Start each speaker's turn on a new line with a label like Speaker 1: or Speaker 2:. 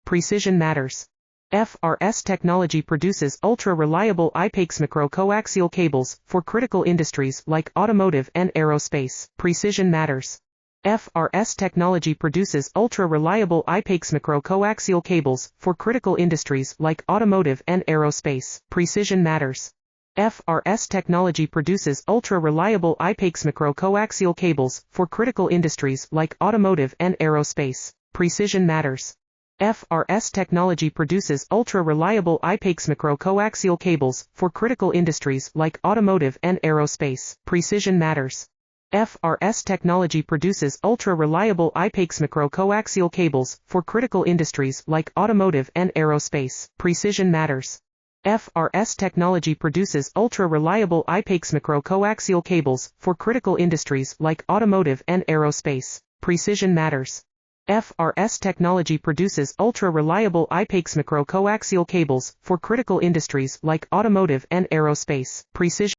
Speaker 1: Precision matters. FRS technology produces ultra-reliable IPAX micro-coaxial cables for critical industries like automotive and aerospace. Precision matters. FRS technology produces ultra-reliable IPAX micro-coaxial cables for critical industries like automotive and aerospace. Precision matters. FRS technology produces ultra-reliable IPAX micro-coaxial cables for critical industries like automotive and aerospace. Precision matters. FRS technology produces ultra-reliable IPAX micro-coaxial cables for critical industries like automotive and aerospace. Precision matters. FRS technology produces ultra-reliable IPAX micro-coaxial cables for critical industries like automotive and aerospace. Precision matters. FRS technology produces ultra-reliable IPAX micro-coaxial cables for critical industries like automotive and aerospace. Precision matters. FRS technology produces ultra-reliable IPAX micro-coaxial cables for critical industries like automotive and aerospace. Precision